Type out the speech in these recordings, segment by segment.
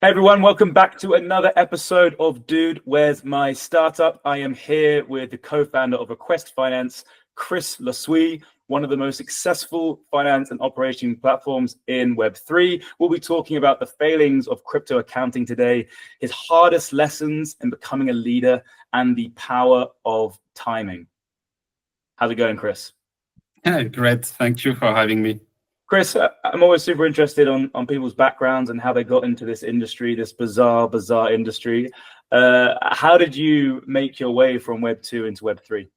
Hey everyone, welcome back to another episode of Dude, Where's My Startup? I am here with the co-founder of Request Finance, Chris Lasui, one of the most successful finance and operation platforms in Web3. We'll be talking about the failings of crypto accounting today, his hardest lessons in becoming a leader, and the power of timing. How's it going, Chris? Great, thank you for having me. Chris, I'm always super interested on people's backgrounds and how they got into this industry, this bizarre industry. How did you make your way from Web 2 into Web 3?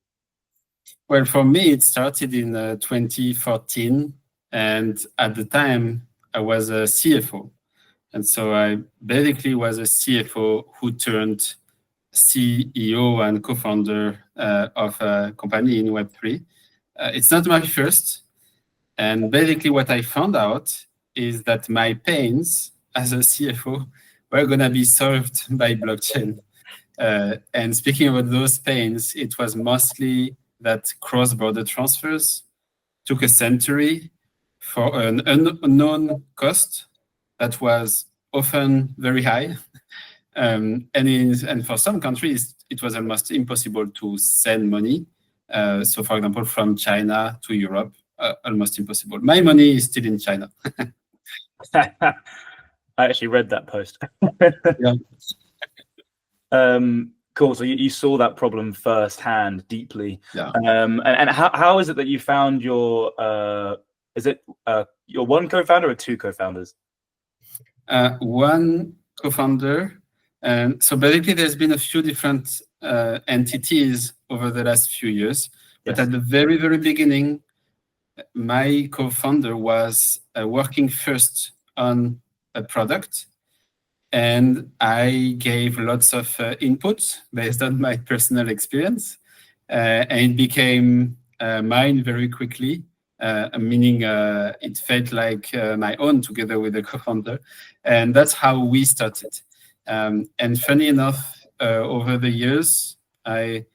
Well, for me, it started in 2014. And at the time, I was a CFO. And so I basically was a CFO who turned CEO and co-founder of a company in Web3. It's not my first. And basically what I found out is that my pains as a CFO were going to be solved by blockchain. And speaking about those pains, it was mostly that cross-border transfers took a century for an unknown cost that was often very high. And for some countries, it was almost impossible to send money. So for example, from China to Europe, almost impossible. My money is still in China. I actually read that post. Yeah. Cool. So you saw that problem firsthand, deeply. Yeah. And how is it that you found your? Is it your one co-founder or two co-founders? One co-founder. And so basically, there's been a few different entities over the last few years. But at the very, very beginning, my co-founder was working first on a product, and I gave lots of inputs based on my personal experience, and it became mine very quickly, meaning it felt like my own together with the co-founder, and that's how we started. And funny enough, over the years, I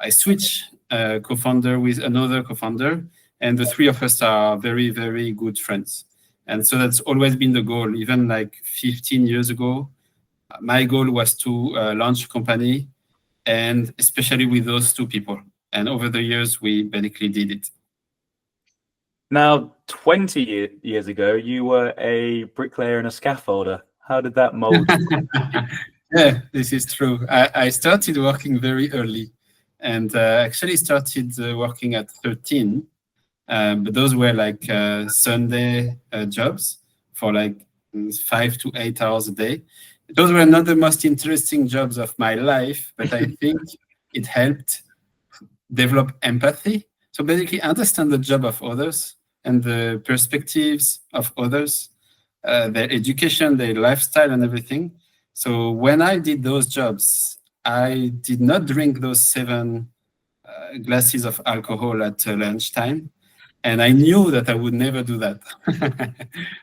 switched co-founder with another co-founder, and the three of us are very, very good friends. And so that's always been the goal. Even like 15 years ago, my goal was to launch a company, and especially with those two people. And over the years, we basically did it. Now, 20 years ago, you were a bricklayer and a scaffolder. How did that mold? Yeah, this is true. I started working very early, and actually started working at 13. But those were like Sunday jobs for like 5 to 8 hours a day. Those were not the most interesting jobs of my life, but I think it helped develop empathy. So basically understand the job of others and the perspectives of others, their education, their lifestyle and everything. So when I did those jobs, I did not drink those 7 glasses of alcohol at lunchtime. And I knew that I would never do that.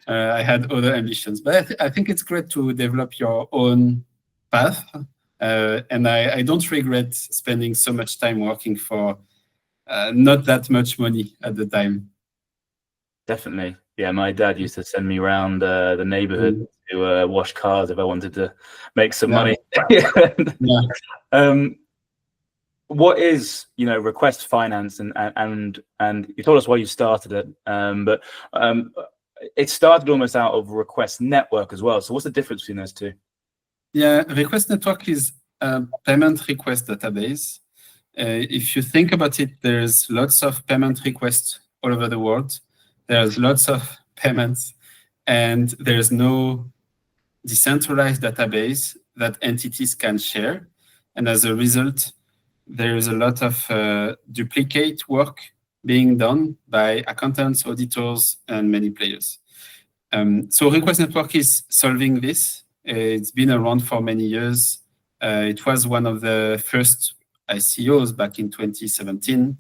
I had other ambitions. But I think it's great to develop your own path. And I don't regret spending so much time working for not that much money at the time. Definitely. Yeah, my dad used to send me around the neighborhood to wash cars if I wanted to make some money. What is, Request Finance, and you told us why you started it, but it started almost out of Request Network as well. So what's the difference between those two? Yeah, Request Network is a payment request database. If you think about it, there's lots of payment requests all over the world. There's lots of payments, and there's no decentralized database that entities can share. And as a result, there is a lot of duplicate work being done by accountants, auditors, and many players. So Request Network is solving this. It's been around for many years. It was one of the first ICOs back in 2017.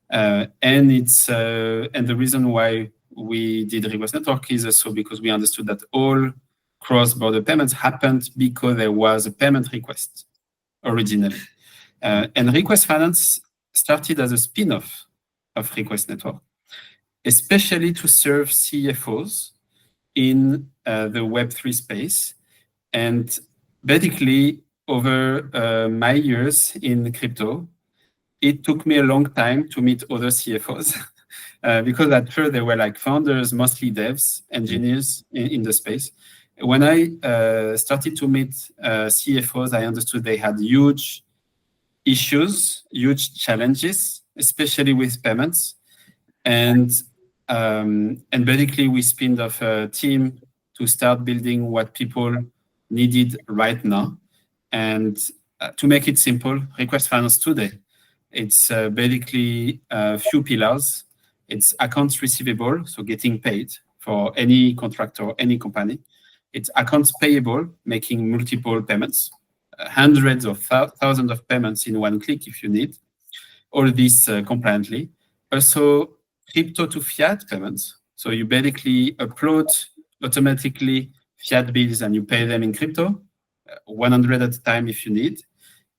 And the reason why we did Request Network is also because we understood that all cross-border payments happened because there was a payment request originally. And Request Finance started as a spin-off of Request Network, especially to serve CFOs in the Web3 space. And basically, over my years in crypto, it took me a long time to meet other CFOs because at first they were like founders, mostly devs, engineers in the space. When I started to meet CFOs, I understood they had huge issues, huge challenges, especially with payments. And basically we spinned off a team to start building what people needed right now. And to make it simple, request finance today, it's basically a few pillars. It's accounts receivable, so getting paid for any contractor, any company. It's accounts payable, making multiple payments, hundreds of thousands of payments in one click if you need. All this compliantly. Also, crypto to fiat payments. So you basically upload automatically fiat bills and you pay them in crypto, 100 at a time if you need,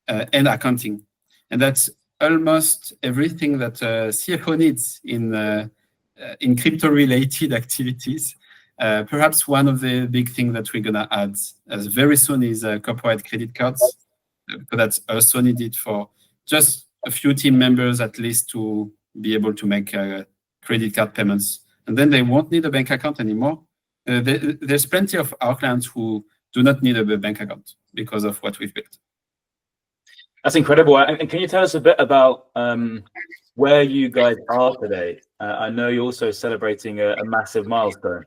and accounting. And that's almost everything that a CFO needs in crypto-related activities. Perhaps one of the big things that we're gonna add as very soon is corporate credit cards, because that's also needed for just a few team members at least to be able to make credit card payments. And then they won't need a bank account anymore. There's plenty of our clients who do not need a bank account because of what we've built. That's incredible. And can you tell us a bit about where you guys are today? I know you're also celebrating a massive milestone.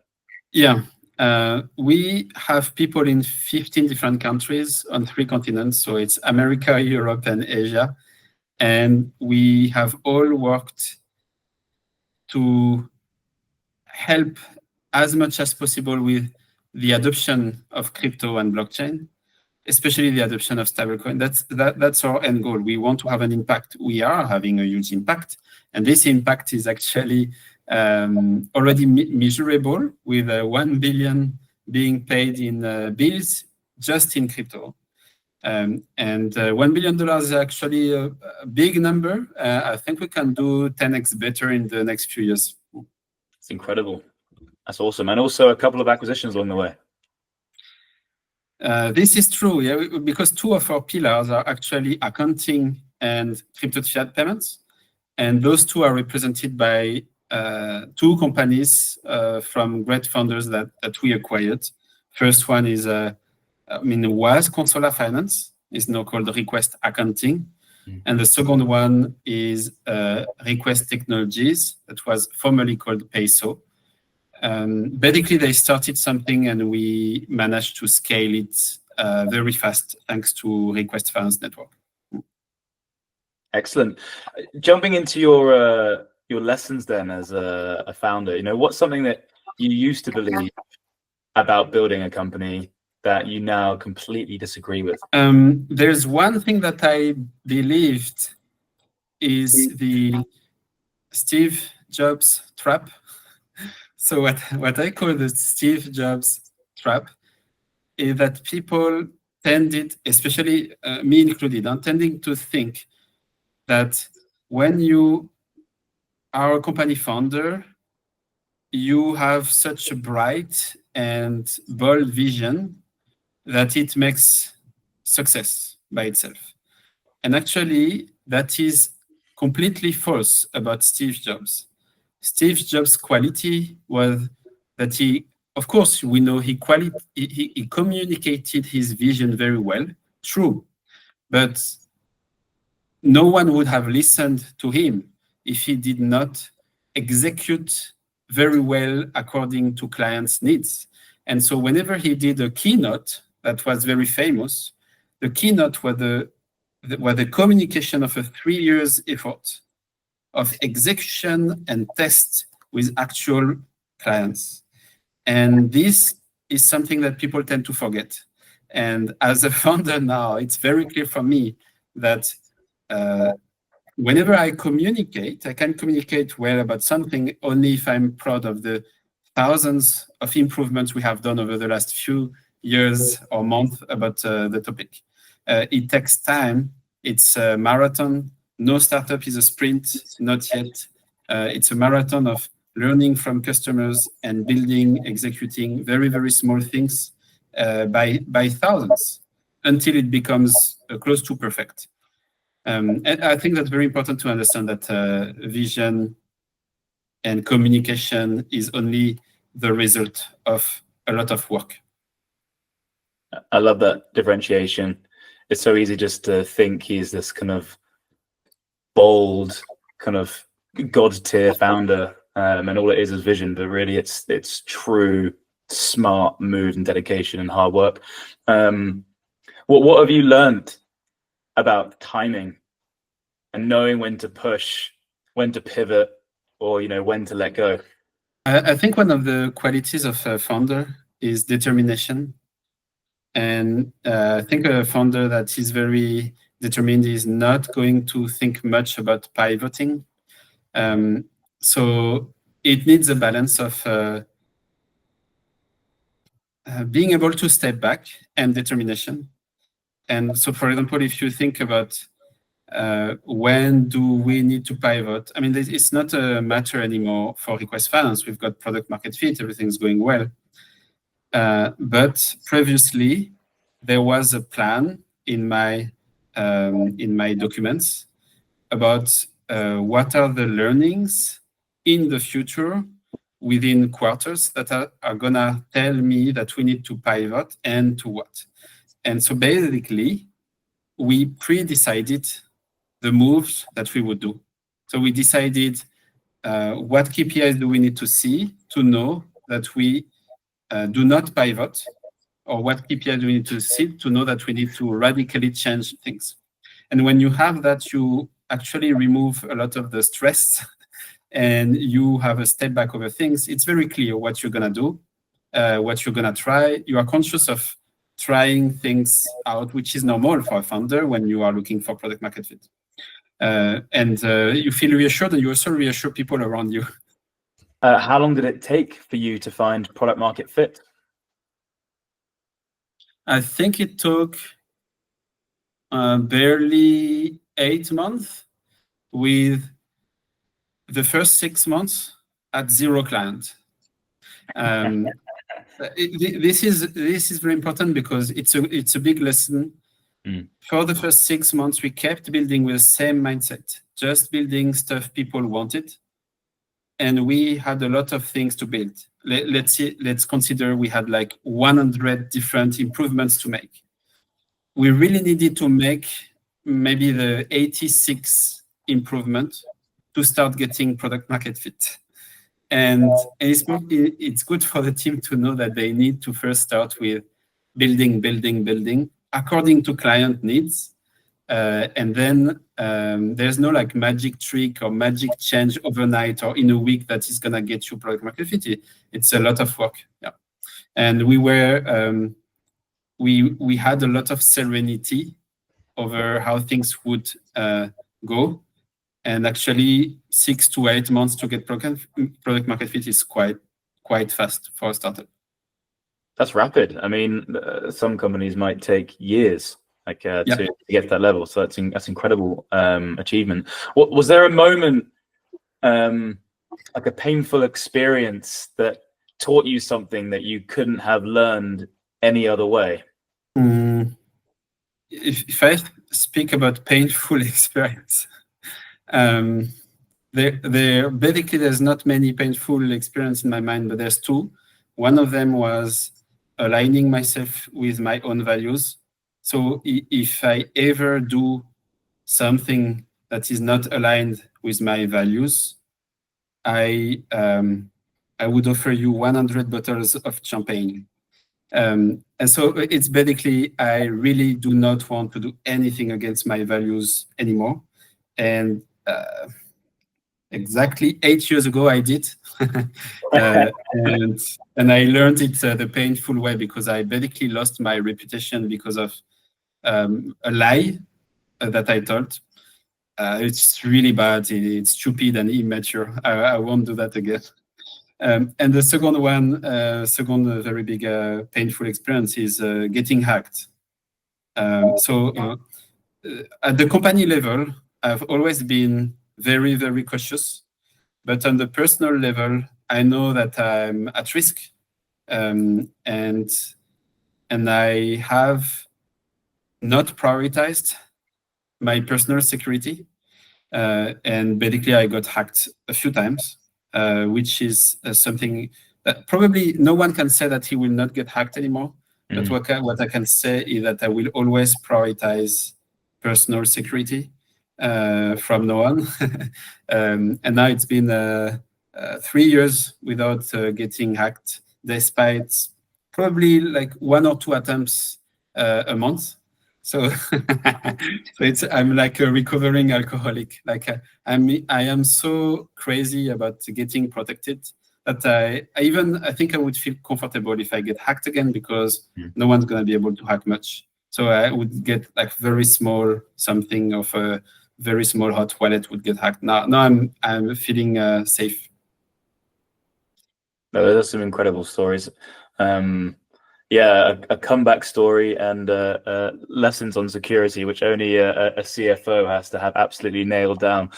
Yeah, we have people in 15 different countries on 3 continents. So it's America, Europe, and Asia. And we have all worked to help as much as possible with the adoption of crypto and blockchain, especially the adoption of stablecoin. That's our end goal. We want to have an impact. We are having a huge impact. And this impact is actually already measurable with 1 billion being paid in bills just in crypto. And $1 billion is actually a big number. I think we can do 10x better in the next few years. It's incredible. That's awesome. And also a couple of acquisitions along the way. This is true, yeah, because 2 of our pillars are actually accounting and crypto fiat payments. And those 2 are represented by 2 companies from great founders that we acquired. First one is, was Consola Finance, is now called Request Accounting. And the second one is Request Technologies, that was formerly called Peso. Basically, they started something and we managed to scale it very fast thanks to Request Finance Network. Excellent. Jumping into your lessons then as a founder, what's something that you used to believe about building a company that you now completely disagree with? There's one thing that I believed is the Steve Jobs trap. So what I call the Steve Jobs trap is that people tended, especially me included, tending to think that when you are a company founder, you have such a bright and bold vision that it makes success by itself. And actually, that is completely false about Steve Jobs. Steve Jobs' quality was that of course, we know he communicated his vision very well, true, but no one would have listened to him if he did not execute very well according to clients' needs. And so whenever he did a keynote that was very famous, the keynote was the communication of a 3 years effort of execution and test with actual clients. And this is something that people tend to forget. And as a founder now, it's very clear for me that whenever I communicate, I can communicate well about something only if I'm proud of the thousands of improvements we have done over the last few years or months about the topic. It takes time. It's a marathon. No startup is a sprint, not yet. It's a marathon of learning from customers and building, executing very, very small things by thousands until it becomes close to perfect. And I think that's very important to understand that vision and communication is only the result of a lot of work. I love that differentiation. It's so easy just to think he's this kind of bold, kind of god tier founder, and all it is vision. But really, it's true smart moves and dedication and hard work. What have you learned about timing and knowing when to push, when to pivot, or when to let go? I think one of the qualities of a founder is determination. And I think a founder that is very determined is not going to think much about pivoting. So it needs a balance of being able to step back and determination. And so, for example, if you think about when do we need to pivot, I mean, it's not a matter anymore for Request Finance. We've got product market fit, everything's going well. But previously, there was a plan in my documents about what are the learnings in the future within quarters that are gonna tell me that we need to pivot and to what. And so basically, we pre-decided the moves that we would do. So we decided what KPIs do we need to see to know that we do not pivot, or what KPI do we need to see to know that we need to radically change things. And when you have that, you actually remove a lot of the stress and you have a step back over things. It's very clear what you're gonna do, what you're gonna try. You are conscious of trying things out, which is normal for a founder when you are looking for product market fit. And you feel reassured, and you also reassure people around you. How long did it take for you to find product market fit? I think it took barely 8 months, with the first 6 months at 0 client. This is very important because it's a big lesson. For the first 6 months, we kept building with the same mindset, just building stuff people wanted. And we had a lot of things to build. Let's consider we had like 100 different improvements to make. We really needed to make maybe the 86 improvement to start getting product market fit. And it's good for the team to know that they need to first start with building according to client needs. And then there's no like magic trick or magic change overnight or in a week that is gonna get you product market fit. It's a lot of work. Yeah. And we were we had a lot of serenity over how things would go. And actually 6 to 8 months to get product market fit is quite fast for a startup. That's rapid. I mean, some companies might take years to get to that level. So that's incredible achievement. Was there a moment, like a painful experience that taught you something that you couldn't have learned any other way? If I speak about painful experience, basically there's not many painful experience in my mind, but there's two. One of them was aligning myself with my own values. So if I ever do something that is not aligned with my values, I would offer you 100 bottles of champagne. And so it's basically, I really do not want to do anything against my values anymore. And exactly 8 years ago, I did. And I learned it the painful way, because I basically lost my reputation because of a lie that I told. It's really bad. It's stupid and immature. I won't do that again. And the second one, very big painful experience is getting hacked. So at the company level, I've always been very, very cautious. But on the personal level, I know that I'm at risk. And and I have not prioritized my personal security. And basically, I got hacked a few times, which is something that probably no one can say that he will not get hacked anymore. But what I can say is that I will always prioritize personal security from now on. And now it's been 3 years without getting hacked, despite probably like 1 or 2 attempts a month. So, I'm like a recovering alcoholic. Like I am so crazy about getting protected that I think I would feel comfortable if I get hacked again, because no one's gonna be able to hack much. So I would get like very small, something of a very small hot wallet would get hacked. Now I'm feeling safe. No, those are some incredible stories. Yeah, a comeback story and lessons on security, which only a CFO has to have absolutely nailed down.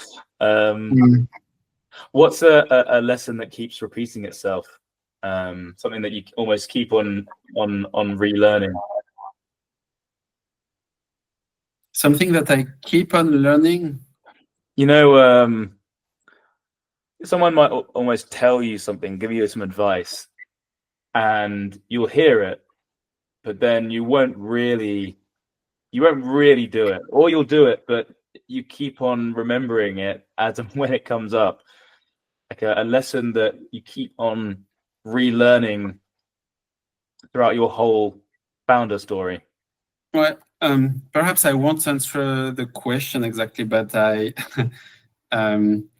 What's a lesson that keeps repeating itself? Something that you almost keep on relearning. Something that I keep on learning. You know, someone might almost tell you something, give you some advice, and you'll hear it, but then you won't really do it, or you'll do it, but you keep on remembering it as and when it comes up. Like a lesson that you keep on relearning throughout your whole founder story. Well, perhaps I won't answer the question exactly, but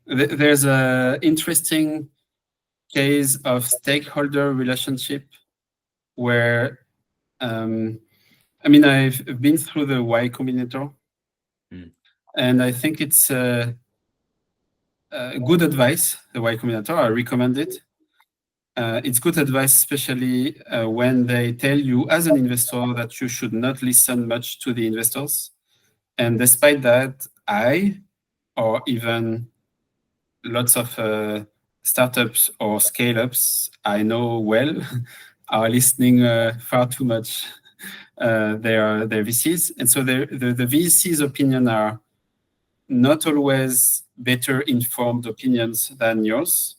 there's a interesting case of stakeholder relationship where I've been through the Y Combinator, and I think it's good advice. The Y Combinator, I recommend it. It's good advice, especially when they tell you as an investor that you should not listen much to the investors. And despite that, or even lots of startups or scale-ups I know well are listening far too much their VCs. And so the VC's opinion are not always better informed opinions than yours.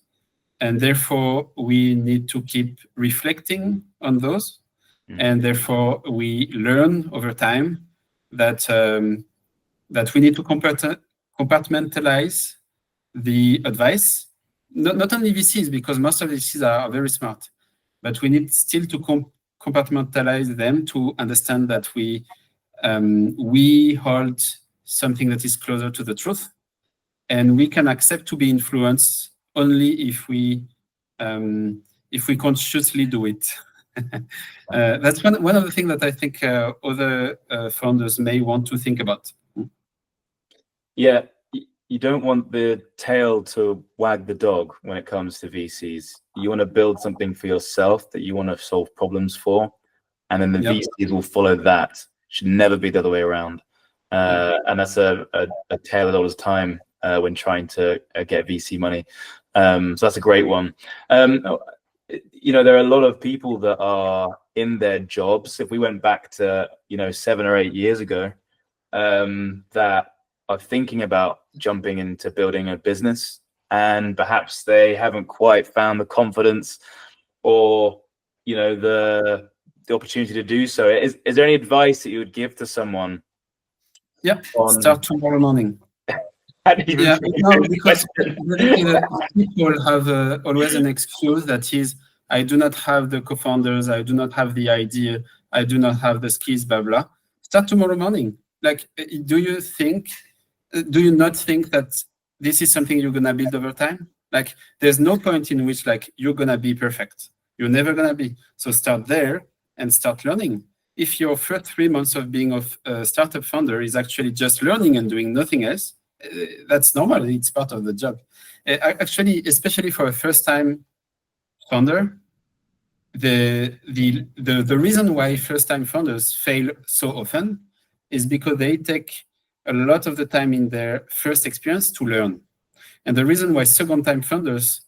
And therefore, we need to keep reflecting on those. And therefore, we learn over time that we need to compartmentalize the advice. Not only VCs, because most of the VCs are very smart, but we need still to compartmentalize them to understand that we hold something that is closer to the truth, and we can accept to be influenced only if we consciously do it. That's one of the things that I think other founders may want to think about. Yeah, you don't want the tail to wag the dog when it comes to VCs. You want to build something for yourself that you want to solve problems for, and then the VCs will follow that. Should never be the other way around. And that's a tale of all his time when trying to get VC money. So that's a great one. There are a lot of people that are in their jobs. If we went back to 7 or 8 years ago, that are thinking about jumping into building a business, and perhaps they haven't quite found the confidence or the opportunity to do so. Is there any advice that you would give to someone? Start tomorrow morning. Because people have always an excuse that is, I do not have the co-founders, I do not have the idea, I do not have the skills, blah blah. Start tomorrow morning. Like, do you not think that this is something you're gonna build over time? Like, there's no point in which you're gonna be perfect. You're never gonna be. So start there and start learning. If your first 3 months of being a startup founder is actually just learning and doing nothing else, that's normal. It's part of the job. Actually, especially for a first-time founder, the reason why first-time founders fail so often is because they take a lot of the time in their first experience to learn. And the reason why second-time founders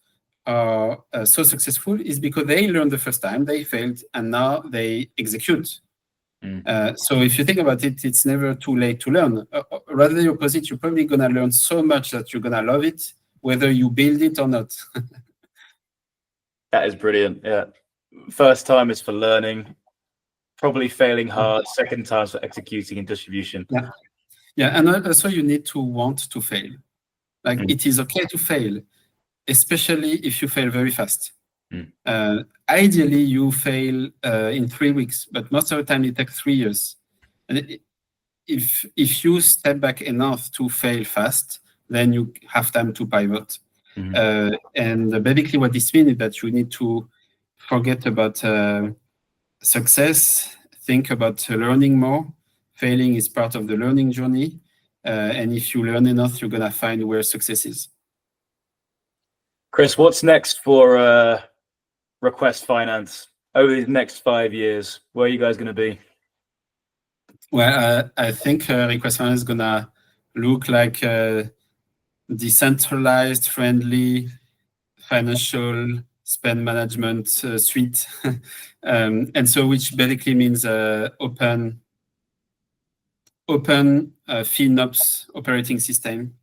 are so successful is because they learned the first time, they failed, and now they execute. So if you think about it, it's never too late to learn. Rather the opposite, you're probably going to learn so much that you're going to love it, whether you build it or not. That is brilliant. Yeah. First time is for learning, probably failing hard. Second time is for executing and distribution. Yeah. Yeah. And also you need to want to fail. Like it is okay to fail, especially if you fail very fast. Ideally, you fail in 3 weeks, but most of the time it takes 3 years. And if you step back enough to fail fast, then you have time to pivot. And basically what this means is that you need to forget about success, think about learning more. Failing is part of the learning journey. And if you learn enough, you're going to find where success is. Chris, what's next for Request Finance over the next 5 years? Where are you guys going to be? Well, I think Request Finance is going to look like a decentralized, friendly financial spend management suite. And so which basically means open FinOps operating system,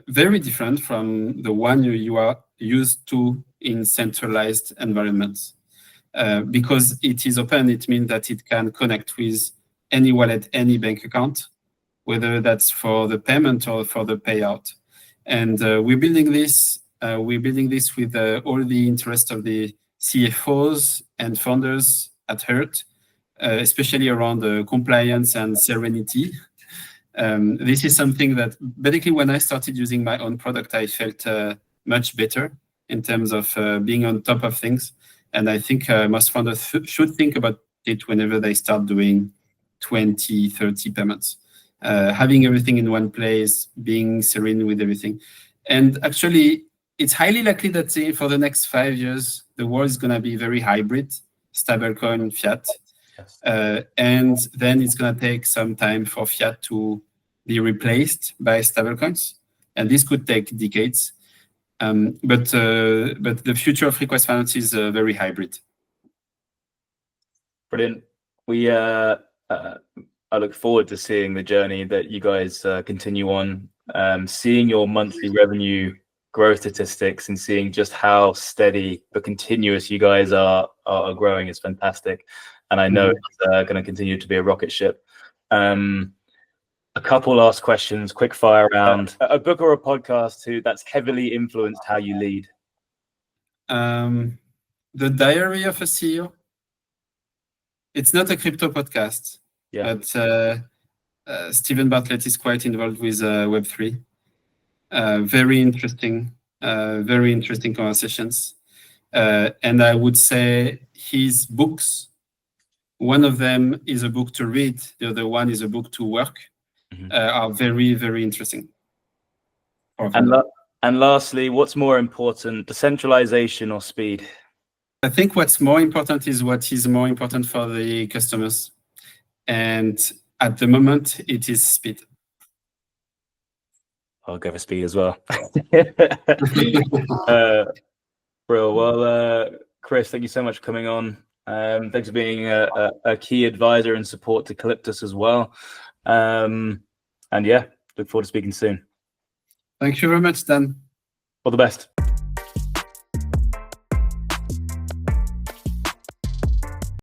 very different from the one you are used to in centralized environments. Because it is open, it means that it can connect with any wallet, any bank account, whether that's for the payment or for the payout. And we're building this with all the interest of the CFOs and founders at Heart, especially around the compliance and serenity. This is something that basically when I started using my own product, I felt much better in terms of being on top of things. And I think most founders should think about it whenever they start doing 20, 30 payments. Having everything in one place, being serene with everything. And actually, it's highly likely that for the next 5 years, the world is going to be very hybrid, stablecoin, fiat. Yes. And then it's going to take some time for fiat to be replaced by stablecoins. And this could take decades. But the future of Request Finance is very hybrid. Brilliant. I look forward to seeing the journey that you guys continue on, seeing your monthly revenue growth statistics and seeing just how steady but continuous you guys are growing is fantastic. And I know it's going to continue to be a rocket ship. A couple last questions, quick fire round. A book or a podcast that's heavily influenced how you lead? The Diary of a CEO. It's not a crypto podcast, but Stephen Bartlett is quite involved with Web3. Very interesting conversations. And I would say his books, one of them is a book to read, the other one is a book to work, are very, very interesting. And lastly, what's more important, decentralization or speed? I think what's more important is what is more important for the customers. And at the moment, it is speed. I'll go for speed as well. Brill. Well, Chris, thank you so much for coming on. Thanks for being a key advisor and support to Calyptus as well. And yeah, look forward to speaking soon. Thank you very much, Dan. All the best.